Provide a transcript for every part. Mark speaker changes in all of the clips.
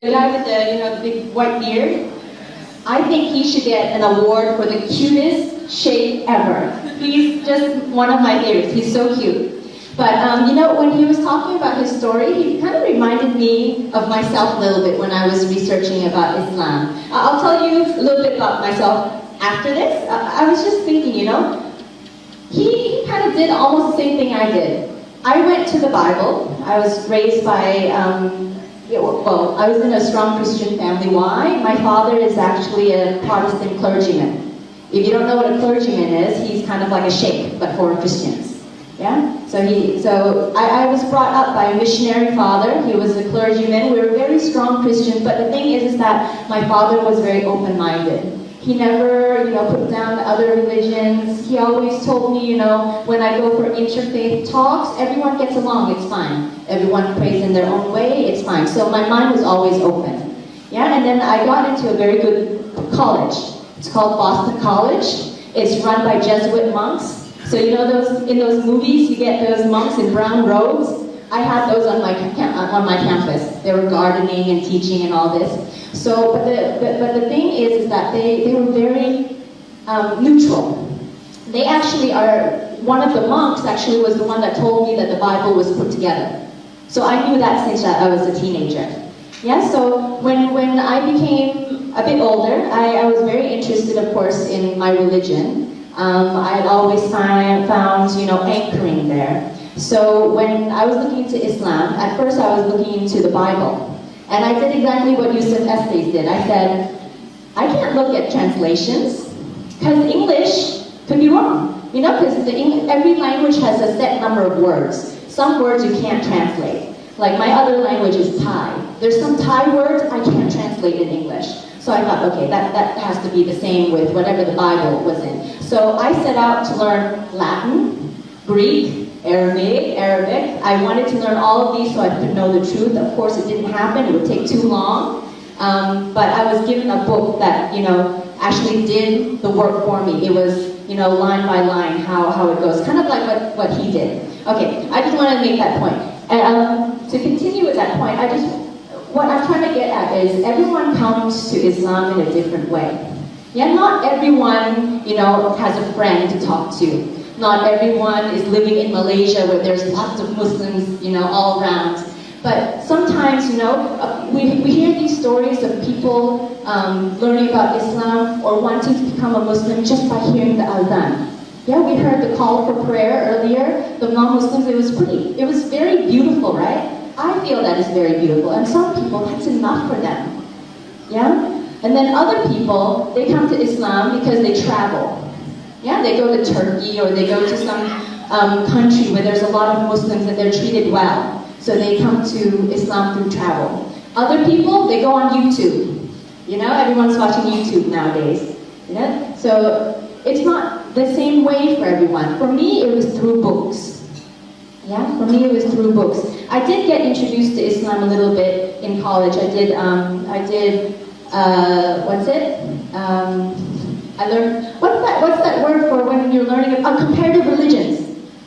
Speaker 1: The guy with the big white beard, I think he should get an award for the cutest shape ever. He's just one of my favorites. He's so cute. But when he was talking about his story, he kind of reminded me of myself a little bit when I was researching about Islam. I'll tell you a little bit about myself after this. I was just thinking, he kind of did almost the same thing I did. I went to the Bible. I was raised by, I was in a strong Christian family. Why? My father is actually a Protestant clergyman. If you don't know what a clergyman is, he's kind of like a sheikh, but for Christians. Yeah? So I was brought up by a missionary father. He was a clergyman. We were very strong Christians, but the thing is that my father was very open-minded. He never, put down the other religions. He always told me, when I go for interfaith talks, everyone gets along, it's fine. Everyone prays in their own way, it's fine. So my mind was always open. Yeah, and then I got into a very good college. It's called Boston College. It's run by Jesuit monks. So in those movies, you get those monks in brown robes. I had those on my campus. They were gardening and teaching and all this. So, but the thing is that they were very neutral. They actually are, one of the monks actually was the one that told me that the Bible was put together. So I knew that since I was a teenager. Yeah, so when I became a bit older, I was very interested, of course, in my religion. I had always found anchoring there. So when I was looking into Islam, at first I was looking into the Bible. And I did exactly what Yusuf Estes did. I said, I can't look at translations, because English could be wrong. Because every language has a set number of words. Some words you can't translate. Like my other language is Thai. There's some Thai words I can't translate in English. So I thought, okay, that has to be the same with whatever the Bible was in. So I set out to learn Latin, Greek, Arabic. I wanted to learn all of these so I could know the truth. Of course, it didn't happen. It would take too long. But I was given a book that, actually did the work for me. It was, line by line, how it goes. Kind of like what he did. Okay, I just want to make that point. And to continue with that point, what I'm trying to get at is everyone comes to Islam in a different way. Yeah, not everyone, has a friend to talk to. Not everyone is living in Malaysia where there's lots of Muslims, all around. But sometimes, we hear these stories of people learning about Islam or wanting to become a Muslim just by hearing the adhan. Yeah, we heard the call for prayer earlier. The non-Muslims, it was very beautiful, right? I feel that is very beautiful. And some people, that's enough for them. Yeah? And then other people, they come to Islam because they travel. Yeah, they go to Turkey or they go to some country where there's a lot of Muslims and they're treated well. So they come to Islam through travel. Other people, they go on YouTube. Everyone's watching YouTube nowadays. So it's not the same way for everyone. For me, it was through books. Yeah, for me it was through books. I did get introduced to Islam a little bit in college. I learned, what's that word for when you're learning about comparative religions?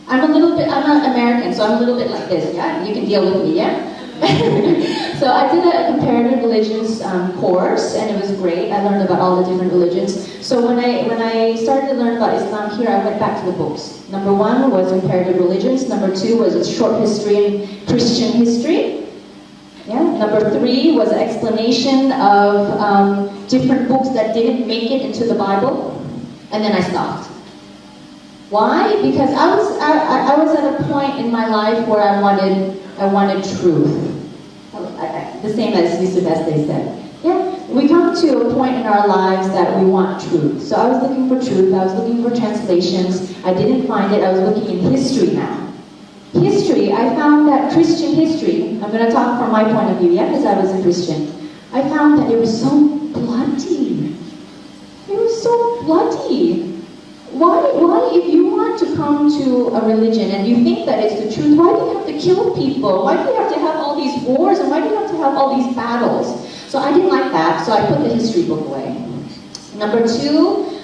Speaker 1: I'm not American, so I'm a little bit like this, yeah? You can deal with me, yeah? So I did a comparative religions course, and it was great. I learned about all the different religions. So when I started to learn about Islam here, I went back to the books. Number 1 was comparative religions. Number 2 was a short history in Christian history. Yeah. Number 3 was an explanation of different books that didn't make it into the Bible, and then I stopped. Why? Because I was at a point in my life where I wanted truth. The same as Yusuf Estes said. Yeah, we come to a point in our lives that we want truth. So I was looking for truth. I was looking for translations. I didn't find it. I was looking in history now. History, I found that Christian history, I'm going to talk from my point of view, yeah, because I was a Christian. I found that it was so bloody. It was so bloody. Why, if you want to come to a religion and you think that it's the truth, why do you have to kill people? Why do you have to have all these wars, and why do you have to have all these battles? So I didn't like that, so I put the history book away. Number 2,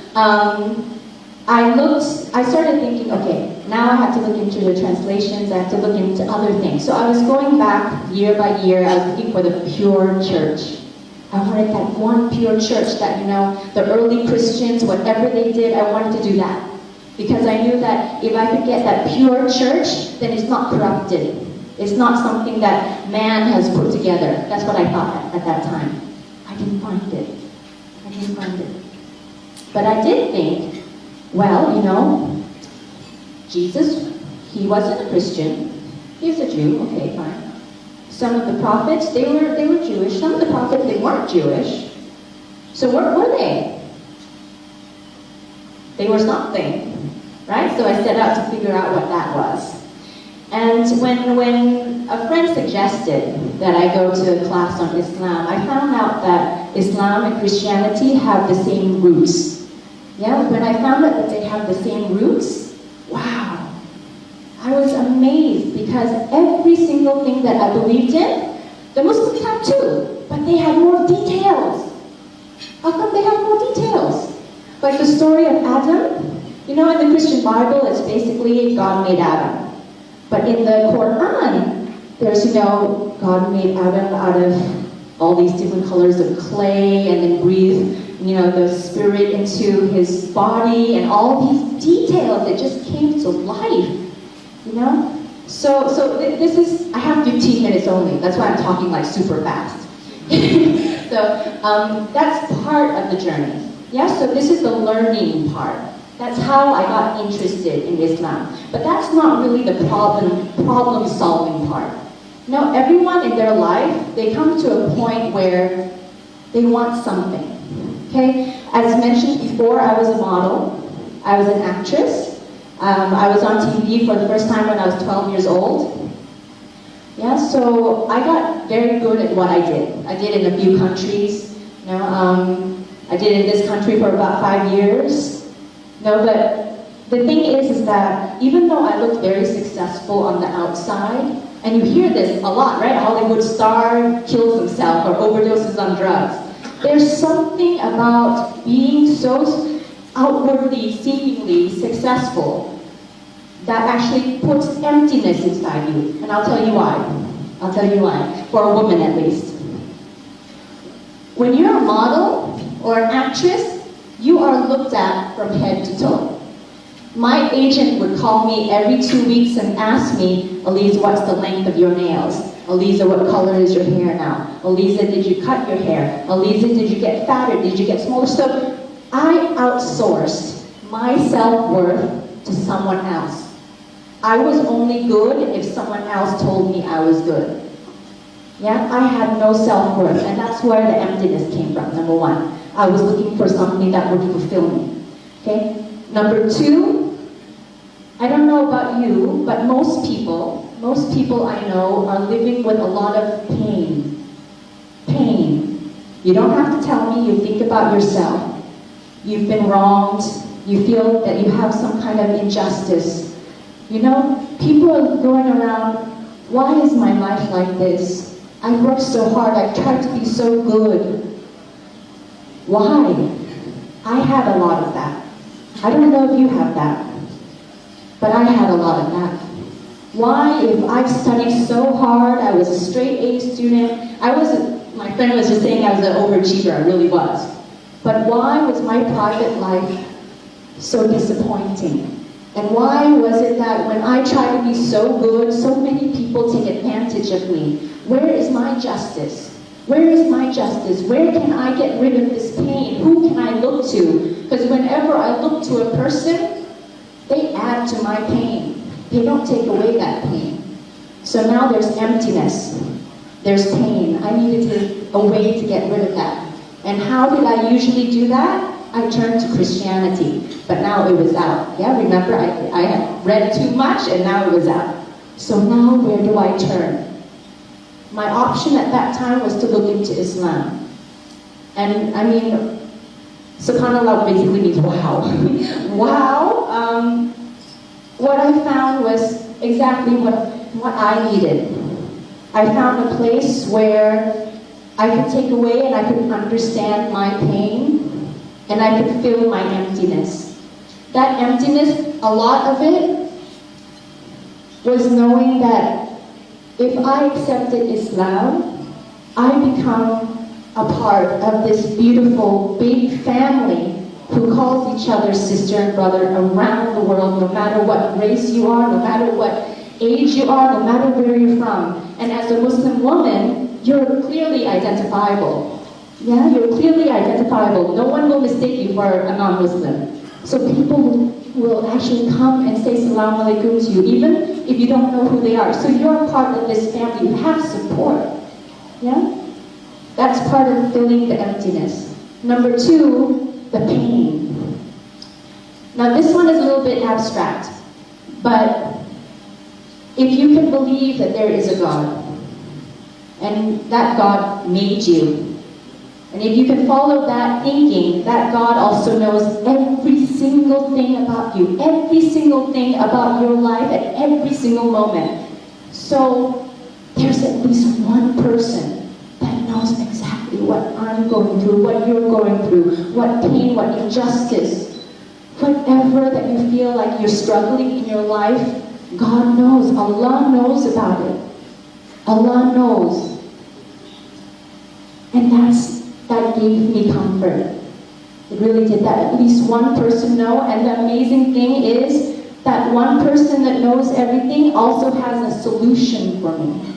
Speaker 1: I started thinking, okay, now I have to look into the translations, I have to look into other things. So I was going back year by year, I was looking for the pure church. I wanted that one pure church that, the early Christians, whatever they did, I wanted to do that. Because I knew that if I could get that pure church, then it's not corrupted. It's not something that man has put together. That's what I thought at that time. I didn't find it. But I did think, well, Jesus, he wasn't a Christian. He was a Jew. Okay, fine. Some of the prophets, they were Jewish. Some of the prophets, they weren't Jewish. So what were they? They were something, right? So I set out to figure out what that was. And when a friend suggested that I go to a class on Islam, I found out that Islam and Christianity have the same roots. Yeah, when I found out that they have the same roots, wow, I was amazed because every single thing that I believed in, the Muslims have too, but they have more details. How come they have more details? Like the story of Adam, in the Christian Bible, it's basically God made Adam. But in the Quran, there's, God made Adam out of all these different colors of clay and then breathed, the spirit into his body and all these details that just came to life, So this is, I have 15 minutes only. That's why I'm talking like super fast. So that's part of the journey. Yeah, so this is the learning part. That's how I got interested in Islam. But that's not really the problem-solving part. Everyone in their life, they come to a point where they want something. Okay? As mentioned before, I was a model. I was an actress. I was on TV for the first time when I was 12 years old. Yeah, so I got very good at what I did. I did in a few countries. I did in this country for about 5 years. But the thing is that even though I looked very successful on the outside, and you hear this a lot, right? Hollywood star kills himself or overdoses on drugs. There's something about being so outwardly, seemingly successful that actually puts emptiness inside you. And I'll tell you why. For a woman at least. When you're a model or an actress, you are looked at from head to toe. My agent would call me every 2 weeks and ask me, Elisa, what's the length of your nails? Elisa, what color is your hair now? Elisa, did you cut your hair? Elisa, did you get fatter? Did you get smaller? So I outsourced my self-worth to someone else. I was only good if someone else told me I was good. Yeah, I had no self-worth, and that's where the emptiness came from, number one. I was looking for something that would fulfill me. Okay? Number two, I don't know about you, but most people I know are living with a lot of pain. Pain. You don't have to tell me, you think about yourself. You've been wronged. You feel that you have some kind of injustice. People are going around, why is my life like this? I worked so hard, I tried to be so good. Why? I had a lot of that. I don't know if you have that, but I had a lot of that. Why, if I've studied so hard, I was a straight A student, my friend was just saying I was an overachiever, I really was. But why was my private life so disappointing? And why was it that when I tried to be so good, so many people take advantage of me? Where is my justice? Where is my justice? Where can I get rid of this pain? Who can I look to? Because whenever I look to a person, they add to my pain. They don't take away that pain. So now there's emptiness. There's pain. I needed a way to get rid of that. And how did I usually do that? I turned to Christianity. But now it was out. Yeah, remember, I had read too much and now it was out. So now where do I turn? My option at that time was to look into Islam. And I mean, subhanAllah basically means wow. Wow. What I found was exactly what I needed. I found a place where I could take away and I could understand my pain and I could feel my emptiness. That emptiness, a lot of it, was knowing that if I accepted Islam, I become a part of this beautiful, big family who calls each other sister and brother around the world, no matter what race you are, no matter what age you are, no matter where you're from. And as a Muslim woman, you're clearly identifiable. Yeah, you're clearly identifiable. No one will mistake you for a non-Muslim. So people will actually come and say Salaam Alaikum to you, even if you don't know who they are. So you're part of this family. You have support. Yeah? That's part of filling the emptiness. Number two, the pain. Now this one is a little bit abstract, but if you can believe that there is a God, and that God made you, and if you can follow that thinking, that God also knows every single thing about you, every single thing about your life at every single moment. So there's at least one person that knows exactly what I'm going through, what you're going through, what pain, what injustice, whatever that you feel like you're struggling in your life, God knows. Allah knows about it. Allah knows. And that gave me comfort. It really did that. At least one person knows. And the amazing thing is that one person that knows everything also has a solution for me.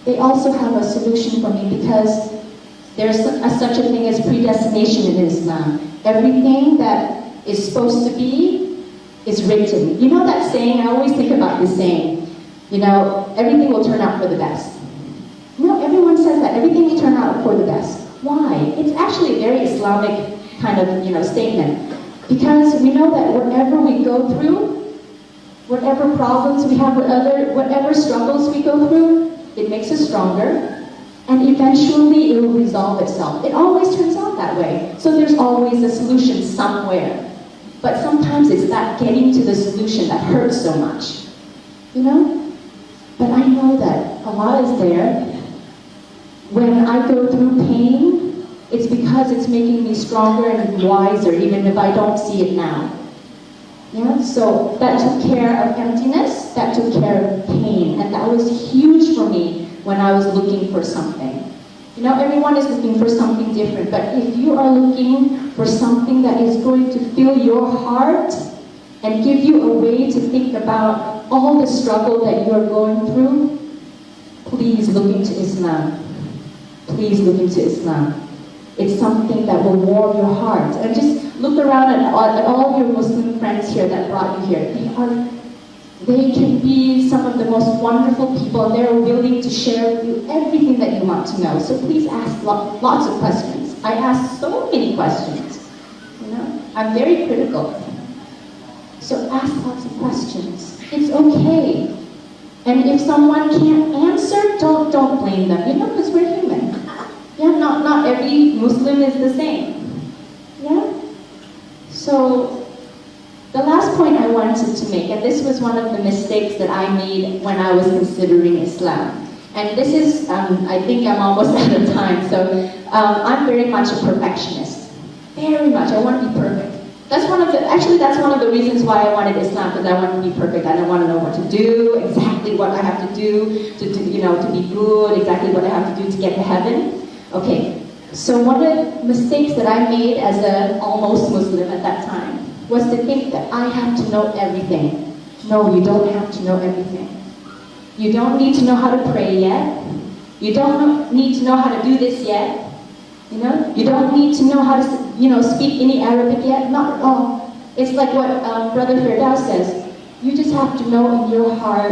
Speaker 1: They also have a solution for me because there's such a thing as predestination in Islam. Everything that is supposed to be is written. You know that saying? I always think about this saying. You know, everything will turn out for the best. You know, everyone says that. Everything will turn out for the best. Why? It's actually a very Islamic kind of, statement. Because we know that whatever we go through, whatever problems we have, whatever struggles we go through, it makes us stronger, and eventually it will resolve itself. It always turns out that way. So there's always a solution somewhere. But sometimes it's that getting to the solution that hurts so much. But I know that Allah is there. When I go through pain, it's because it's making me stronger and wiser, even if I don't see it now. Yeah? So that took care of emptiness, that took care of pain, and that was huge for me when I was looking for something. Everyone is looking for something different, but if you are looking for something that is going to fill your heart and give you a way to think about all the struggle that you are going through, please look into Islam. Please look into Islam. It's something that will warm your heart. And just look around at all your Muslim friends here that brought you here. They can be some of the most wonderful people, and they're willing to share with you everything that you want to know. So please ask lots of questions. I ask so many questions. I'm very critical. So ask lots of questions. It's okay. And if someone can't answer, don't blame them. Because we're human. Yeah, not every Muslim is the same. Yeah? So the last point I wanted to make, and this was one of the mistakes that I made when I was considering Islam. And this is, I think I'm almost out of time, so I'm very much a perfectionist. Very much. I want to be perfect. That's one of the reasons why I wanted Islam, because I wanted to be perfect. I don't want to know what to do, exactly what I have to do to be good, exactly what I have to do to get to heaven. Okay, so one of the mistakes that I made as an almost Muslim at that time was to think that I have to know everything. No, you don't have to know everything. You don't need to know how to pray yet. You don't need to know how to do this yet. You don't need to know how to, speak any Arabic yet. Not at all. It's like what Brother Firdaus says. You just have to know in your heart